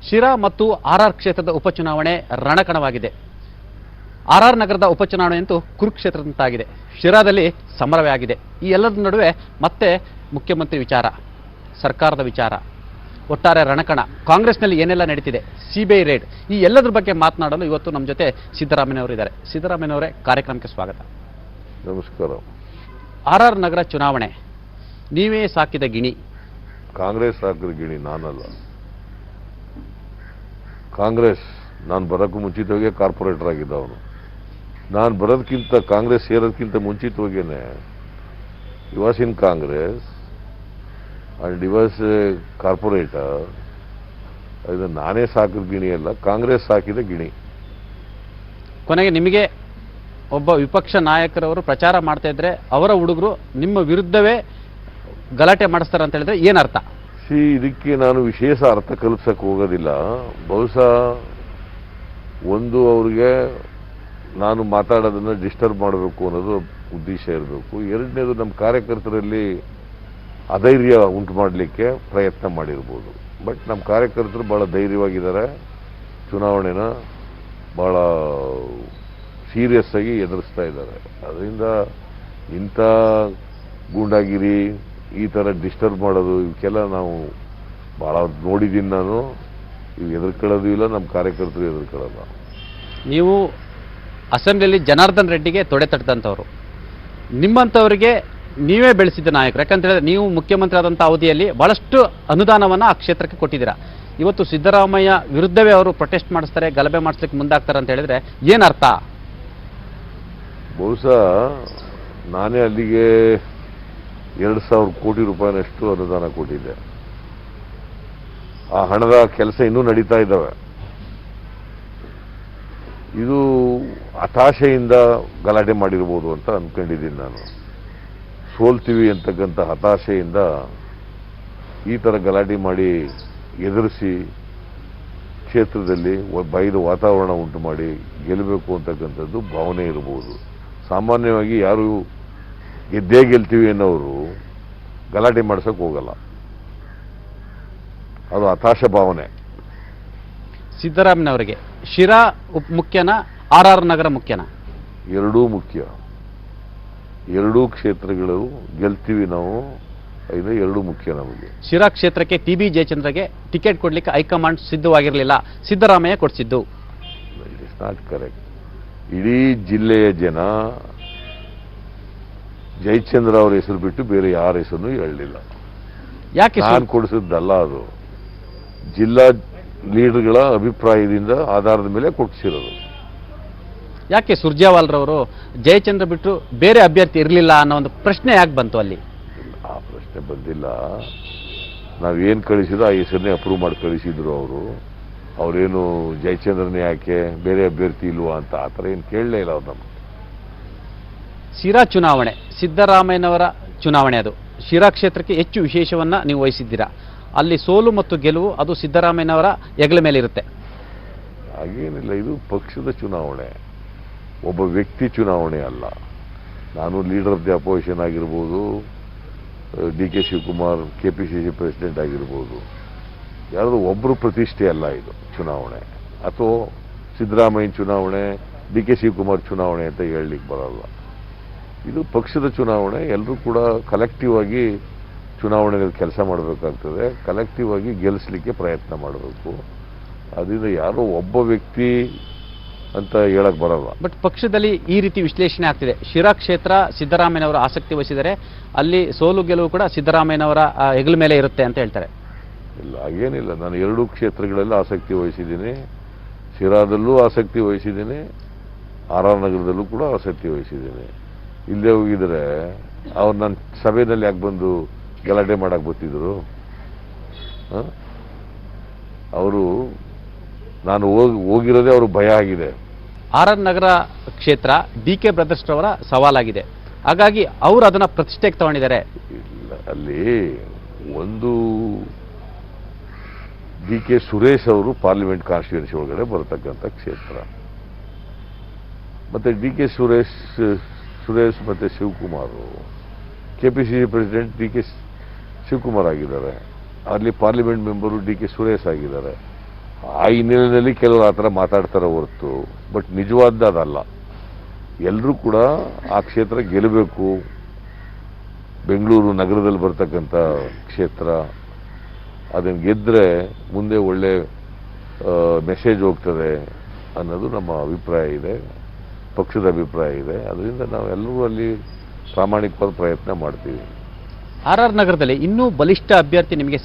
ಶಿರಾ ಮತ್ತು ಆರ್ಆರ್ ಕ್ಷೇತ್ರದ ಉಪಚುನಾವಣೆ ರಣಕಣವಾಗಿದೆ. ಆರ್ಆರ್ ನಗರದ ಉಪಚುನಾವಣೆ ಅಂತೂ ಕುರುಕ್ಷೇತ್ರದಂತಾಗಿದೆ. ಶಿರಾದಲ್ಲಿ ಸಮರವೇ ಆಗಿದೆ. ಈ ಎಲ್ಲದರ ನಡುವೆ ಮತ್ತೆ ಮುಖ್ಯಮಂತ್ರಿ ವಿಚಾರ, ಸರ್ಕಾರದ ವಿಚಾರ, ಒಟ್ಟಾರೆ ರಣಕಣ, ಕಾಂಗ್ರೆಸ್ನಲ್ಲಿ ಏನೆಲ್ಲ ನಡೀತಿದೆ, ಸಿಬಿಐ ರೇಡ್, ಈ ಎಲ್ಲದರ ಬಗ್ಗೆ ಮಾತನಾಡಲು ಇವತ್ತು ನಮ್ಮ ಜೊತೆ ಸಿದ್ದರಾಮಯ್ಯನವರು ಇದ್ದಾರೆ. ಸಿದ್ದರಾಮಯ್ಯನವರೇ, ಕಾರ್ಯಕ್ರಮಕ್ಕೆ ಸ್ವಾಗತ. ನಮಸ್ಕಾರ. ಆರ್ಆರ್ ನಗರ ಚುನಾವಣೆ ನೀವೇ ಸಾಕಿದ ಗಿಣಿ. ಕಾಂಗ್ರೆಸ್ ಸಾಕಿದ ಗಿಣಿ ನಾನಲ್ಲ. ಕಾಂಗ್ರೆಸ್ ನಾನು ಬರೋಕ್ಕೂ ಮುಂಚಿತವಾಗೇ ಕಾರ್ಪೊರೇಟರ್ ಆಗಿದ್ದವನು. ನಾನು ಬರೋದಕ್ಕಿಂತ ಕಾಂಗ್ರೆಸ್ ಸೇರೋದಕ್ಕಿಂತ ಮುಂಚಿತವಾಗೇನೆ ಈ ವಾಸ್ ಇನ್ ಕಾಂಗ್ರೆಸ್ ಅಂಡ್ ಈ ವಾಸ್ ಕಾರ್ಪೊರೇಟರ್. ಇದು ನಾನೇ ಸಾಕಿದ ಗಿಣಿ ಅಲ್ಲ, ಕಾಂಗ್ರೆಸ್ ಸಾಕಿದ ಗಿಣಿ. ಕೊನೆಗೆ ನಿಮಗೆ ಒಬ್ಬ ವಿಪಕ್ಷ ನಾಯಕರವರು ಪ್ರಚಾರ ಮಾಡ್ತಾ ಇದ್ರೆ ಅವರ ಹುಡುಗರು ನಿಮ್ಮ ವಿರುದ್ಧವೇ ಗಲಾಟೆ ಮಾಡಿಸ್ತಾರೆ ಅಂತ ಹೇಳಿದ್ರೆ ಏನರ್ಥ? ಇದಕ್ಕೆ ನಾನು ವಿಶೇಷ ಅರ್ಥ ಕಲ್ಪಿಸಕ್ಕೆ ಹೋಗೋದಿಲ್ಲ. ಬಹುಶಃ ಒಂದು, ಅವ್ರಿಗೆ ನಾನು ಮಾತಾಡೋದನ್ನು ಡಿಸ್ಟರ್ಬ್ ಮಾಡಬೇಕು ಅನ್ನೋದು ಉದ್ದೇಶ ಇರಬೇಕು. ಎರಡನೇದು, ನಮ್ಮ ಕಾರ್ಯಕರ್ತರಲ್ಲಿ ಅಧೈರ್ಯ ಉಂಟು ಮಾಡಲಿಕ್ಕೆ ಪ್ರಯತ್ನ ಮಾಡಿರ್ಬೋದು. ಬಟ್ ನಮ್ಮ ಕಾರ್ಯಕರ್ತರು ಭಾಳ ಧೈರ್ಯವಾಗಿದ್ದಾರೆ. ಚುನಾವಣೆನ ಭಾಳ ಸೀರಿಯಸ್ ಆಗಿ ಎದುರಿಸ್ತಾ ಇದ್ದಾರೆ. ಅದರಿಂದ ಇಂಥ ಗೂಂಡಾಗಿರಿ, ಈ ಥರ ಡಿಸ್ಟರ್ಬ್ ಮಾಡೋದು, ಇವಕ್ಕೆಲ್ಲ ನಾವು ಭಾಳ ನೋಡಿದ್ದೀನಿ. ನಾನು ಇವು ಎದುರ್ಕೊಳ್ಳೋದು ಇಲ್ಲ, ನಮ್ಮ ಕಾರ್ಯಕರ್ತರು ಎದುರ್ಕೊಳ್ಳಲ್ಲ. ನೀವು ಅಸೆಂಬ್ಲಿಯಲ್ಲಿ ಜನಾರ್ದನ್ ರೆಡ್ಡಿಗೆ ತೊಡೆ ತಟ್ಟದಂಥವ್ರು, ನಿಮ್ಮಂಥವರಿಗೆ ನೀವೇ ಬೆಳೆಸಿದ ನಾಯಕರು. ಯಾಕಂತ ಹೇಳಿದ್ರೆ ನೀವು ಮುಖ್ಯಮಂತ್ರಿ ಆದಂಥ ಅವಧಿಯಲ್ಲಿ ಬಹಳಷ್ಟು ಅನುದಾನವನ್ನು ಆ ಕ್ಷೇತ್ರಕ್ಕೆ ಕೊಟ್ಟಿದ್ದೀರಾ. ಇವತ್ತು ಸಿದ್ದರಾಮಯ್ಯ ವಿರುದ್ಧವೇ ಅವರು ಪ್ರೊಟೆಸ್ಟ್ ಮಾಡಿಸ್ತಾರೆ, ಗಲಭೆ ಮಾಡಿಸ್ಲಿಕ್ಕೆ ಮುಂದಾಗ್ತಾರೆ ಅಂತ ಹೇಳಿದ್ರೆ ಏನರ್ಥ? ಬಹುಶಃ ನಾನೇ ಅಲ್ಲಿಗೆ 2,000 ಕೋಟಿ ರೂಪಾಯಿನಷ್ಟು ಅನುದಾನ ಕೊಟ್ಟಿದ್ದೆ. ಆ ಹಣದ ಕೆಲಸ ಇನ್ನೂ ನಡೀತಾ ಇದ್ದಾವೆ. ಇದು ಹತಾಶೆಯಿಂದ ಗಲಾಟೆ ಮಾಡಿರ್ಬೋದು ಅಂತ ಅಂದ್ಕೊಂಡಿದ್ದೀನಿ ನಾನು. ಸೋಲ್ತೀವಿ ಅಂತಕ್ಕಂಥ ಹತಾಶೆಯಿಂದ ಈ ಥರ ಗಲಾಟೆ ಮಾಡಿ ಎದುರಿಸಿ ಕ್ಷೇತ್ರದಲ್ಲಿ ಬೈದ ವಾತಾವರಣ ಉಂಟು ಮಾಡಿ ಗೆಲ್ಲಬೇಕು ಅಂತಕ್ಕಂಥದ್ದು ಭಾವನೆ ಇರ್ಬೋದು. ಸಾಮಾನ್ಯವಾಗಿ ಯಾರು ಗೆದ್ದೇ ಗೆಲ್ತೀವಿ ಅನ್ನೋರು ಗಲಾಟೆ ಮಾಡ್ಸೋಕೆ ಹೋಗಲ್ಲ. ಅದು ಹತಾಶ ಭಾವನೆ. ಸಿದ್ದರಾಮಯ್ಯನವರಿಗೆ ಶಿರಾ ಮುಖ್ಯನ, ಆರ್ಆರ್ ನಗರ ಮುಖ್ಯನ? ಎರಡೂ ಮುಖ್ಯ. ಎರಡೂ ಕ್ಷೇತ್ರಗಳು ಗೆಲ್ತೀವಿ ನಾವು, ಇದು ಎರಡೂ ಮುಖ್ಯ ನಮಗೆ. ಶಿರಾ ಕ್ಷೇತ್ರಕ್ಕೆ ಟಿ.ಬಿ. ಜಯಚಂದ್ರಗೆ ಟಿಕೆಟ್ ಕೊಡ್ಲಿಕ್ಕೆ ಹೈಕಮಾಂಡ್ ಸಿದ್ಧವಾಗಿರಲಿಲ್ಲ, ಸಿದ್ದರಾಮಯ್ಯ ಕೊಡಿಸಿದ್ದು. It is not correct. ಇಡೀ ಜಿಲ್ಲೆಯ ಜನ ಜಯಚಂದ್ರ ಅವರ ಹೆಸರು ಬಿಟ್ಟು ಬೇರೆ ಯಾರ ಹೆಸರನ್ನು ಹೇಳಲಿಲ್ಲ. ಯಾಕೆ ನಾನು ಕೊಡಿಸಿದ್ದಲ್ಲ, ಅದು ಜಿಲ್ಲಾ ಲೀಡರ್ಗಳ ಅಭಿಪ್ರಾಯದಿಂದ ಆಧಾರದ ಮೇಲೆ ಕೊಡಿಸಿರೋದು. ಯಾಕೆ ಸುರ್ಜೇವಾಲ್ರವರು ಜಯಚಂದ್ರ ಬಿಟ್ಟು ಬೇರೆ ಅಭ್ಯರ್ಥಿ ಇರಲಿಲ್ಲ ಅನ್ನೋ ಒಂದು ಪ್ರಶ್ನೆ ಯಾಕೆ ಬಂತು ಅಲ್ಲಿ? ಆ ಪ್ರಶ್ನೆ ಬಂದಿಲ್ಲ. ನಾವೇನು ಕಳಿಸಿದ್ರು ಆ ಹೆಸರನ್ನೇ ಅಪ್ರೂವ್ ಮಾಡಿ ಕಳಿಸಿದ್ರು ಅವರು. ಅವರೇನು ಜಯಚಂದ್ರನೇ ಯಾಕೆ ಬೇರೆ ಅಭ್ಯರ್ಥಿ ಇಲ್ವಾ ಅಂತ ಆ ಥರ ಏನು ಕೇಳಲೇ ಇಲ್ಲ ಅವ್ರು ನಮ್ಗೆ. ಶಿರಾ ಚುನಾವಣೆ ಸಿದ್ದರಾಮಯ್ಯನವರ ಚುನಾವಣೆ. ಅದು ಶಿರಾ ಕ್ಷೇತ್ರಕ್ಕೆ ಹೆಚ್ಚು ವಿಶೇಷವನ್ನ ನೀವು ವಹಿಸಿದ್ದೀರಾ. ಅಲ್ಲಿ ಸೋಲು ಮತ್ತು ಗೆಲುವು ಅದು ಸಿದ್ದರಾಮಯ್ಯನವರ ಹೆಗಲ ಮೇಲೆ ಇರುತ್ತೆ. ಹಾಗೇನಿಲ್ಲ, ಇದು ಪಕ್ಷದ ಚುನಾವಣೆ, ಒಬ್ಬ ವ್ಯಕ್ತಿ ಚುನಾವಣೆ ಅಲ್ಲ. ನಾನು ಲೀಡರ್ ಆಫ್ ದಿ ಅಪೋಸಿಷನ್ ಆಗಿರ್ಬೋದು, ಡಿ.ಕೆ. ಶಿವಕುಮಾರ್ KPCC ಪ್ರೆಸಿಡೆಂಟ್ ಆಗಿರ್ಬೋದು, ಯಾರಾದರೂ ಒಬ್ಬರು ಪ್ರತಿಷ್ಠೆ ಅಲ್ಲ ಇದು ಚುನಾವಣೆ. ಅಥವಾ ಸಿದ್ದರಾಮಯ್ಯನ ಚುನಾವಣೆ, ಡಿ.ಕೆ. ಶಿವಕುಮಾರ್ ಚುನಾವಣೆ ಅಂತ ಹೇಳಲಿಕ್ಕೆ ಬರಲ್ಲ. ಇದು ಪಕ್ಷದ ಚುನಾವಣೆ. ಎಲ್ಲರೂ ಕೂಡ ಕಲೆಕ್ಟಿವ್ ಆಗಿ ಚುನಾವಣೆಯಲ್ಲಿ ಕೆಲಸ ಮಾಡಬೇಕಾಗ್ತದೆ, ಕಲೆಕ್ಟಿವ್ ಆಗಿ ಗೆಲ್ಲಿಸಲಿಕ್ಕೆ ಪ್ರಯತ್ನ ಮಾಡಬೇಕು. ಅದರಿಂದ ಯಾರೋ ಒಬ್ಬ ವ್ಯಕ್ತಿ ಅಂತ ಹೇಳಕ್ ಬರಲ್ಲ. ಬಟ್ ಪಕ್ಷದಲ್ಲಿ ಈ ರೀತಿ ವಿಶ್ಲೇಷಣೆ ಆಗ್ತಿದೆ. ಶಿರಾ ಕ್ಷೇತ್ರ ಸಿದ್ದರಾಮಯ್ಯನವರ ಆಸಕ್ತಿ ವಹಿಸಿದರೆ ಅಲ್ಲಿ ಸೋಲು ಗೆಲುವು ಕೂಡ ಸಿದ್ದರಾಮಯ್ಯನವರ ಹೆಗಲ ಮೇಲೆ ಇರುತ್ತೆ ಅಂತ ಹೇಳ್ತಾರೆ. ಇಲ್ಲ, ಹಾಗೇನಿಲ್ಲ. ನಾನು ಎರಡೂ ಕ್ಷೇತ್ರಗಳಲ್ಲಿ ಆಸಕ್ತಿ ವಹಿಸಿದ್ದೀನಿ. ಶಿರಾದಲ್ಲೂ ಆಸಕ್ತಿ ವಹಿಸಿದ್ದೀನಿ, ಆರ್ಆರ್ ನಗರದಲ್ಲೂ ಕೂಡ ಆಸಕ್ತಿ ವಹಿಸಿದ್ದೀನಿ. ಇಲ್ಲೇ ಹೋಗಿದ್ರೆ ಅವ್ರು ನನ್ನ ಸಭೆಯಲ್ಲಿ ಯಾಕೆ ಬಂದು ಗಲಾಟೆ ಮಾಡಕ್ಕೆ ಬರ್ತಿದ್ರು? ಅವರು ನಾನು ಹೋಗಿರೋದೇ ಅವ್ರಿಗೆ ಭಯ ಆಗಿದೆ. ಆರ್ಆರ್ ನಗರ ಕ್ಷೇತ್ರ ಡಿ.ಕೆ. ಬ್ರದರ್ಸ್ ರವರ ಸವಾಲಾಗಿದೆ. ಹಾಗಾಗಿ ಅವರು ಅದನ್ನ ಪ್ರತಿಷ್ಠೆಗೆ ತಗೊಂಡಿದ್ದಾರೆ. ಇಲ್ಲ, ಅಲ್ಲಿ ಒಂದು ಡಿ.ಕೆ. ಸುರೇಶ್ ಅವರು ಪಾರ್ಲಿಮೆಂಟ್ ಕಾನ್ಸ್ಟಿಟ್ಯೂನ್ಸಿ ಒಳಗಡೆ ಬರತಕ್ಕಂಥ ಕ್ಷೇತ್ರ. ಮತ್ತೆ ಡಿ.ಕೆ. ಸುರೇಶ್ ಮತ್ತೆ ಶಿವಕುಮಾರ್ KPCC ಪ್ರೆಸಿಡೆಂಟ್ ಡಿ.ಕೆ. ಶಿವಕುಮಾರ್ ಆಗಿದ್ದಾರೆ. ಅಲ್ಲಿ ಪಾರ್ಲಿಮೆಂಟ್ ಮೆಂಬರು ಡಿ.ಕೆ. ಸುರೇಶ್ ಆಗಿದ್ದಾರೆ. ಆ ಹಿನ್ನೆಲೆಯಲ್ಲಿ ಕೆಲವರು ಆ ಥರ ಮಾತಾಡ್ತಾರೆ ಹೊರತು ಬಟ್ ನಿಜವಾದ ಅದಲ್ಲ. ಎಲ್ಲರೂ ಕೂಡ ಆ ಕ್ಷೇತ್ರ ಗೆಲ್ಲಬೇಕು. ಬೆಂಗಳೂರು ನಗರದಲ್ಲಿ ಬರ್ತಕ್ಕಂಥ ಕ್ಷೇತ್ರ ಅದನ್ನು ಗೆದ್ದರೆ ಮುಂದೆ ಒಳ್ಳೆ ಮೆಸೇಜ್ ಹೋಗ್ತದೆ ಅನ್ನೋದು ನಮ್ಮ ಅಭಿಪ್ರಾಯ ಇದೆ, ಪಕ್ಷದ ಅಭಿಪ್ರಾಯ ಇದೆ. ಅದರಿಂದ ನಾವೆಲ್ಲರೂ ಅಲ್ಲಿ ಪ್ರಾಮಾಣಿಕವಾದ ಪ್ರಯತ್ನ ಮಾಡ್ತೀವಿ. ಆರ್ ನಗರದಲ್ಲಿ ಇನ್ನೂ ಬಲಿಷ್ಠ ಅಭ್ಯರ್ಥಿ ನಿಮಗೆ